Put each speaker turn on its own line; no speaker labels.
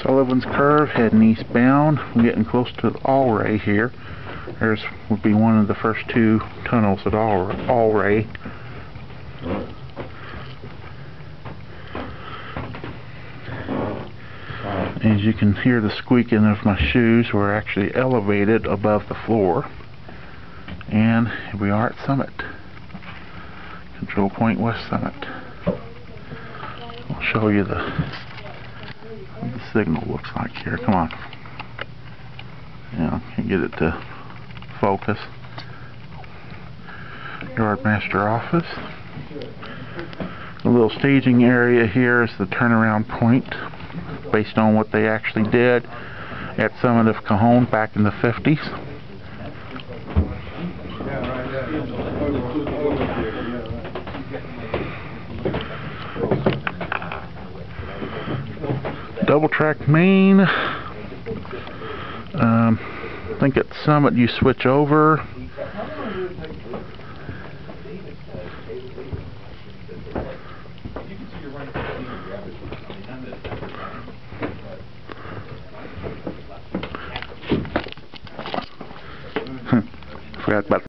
Sullivan's Curve heading eastbound. I'm getting close to Allray here. There's would be one of the first two tunnels at Allray. As you can hear, the squeaking of my shoes were actually elevated above the floor. And here we are at Summit. Control Point West Summit. I'll show you what the signal looks like here. Come on. Yeah, can't get it to focus. Yardmaster office. The little staging area here is the turnaround point, based on what they actually did at Summit of Cajon back in the 50s. Double track main. I think at Summit you switch over. Forgot about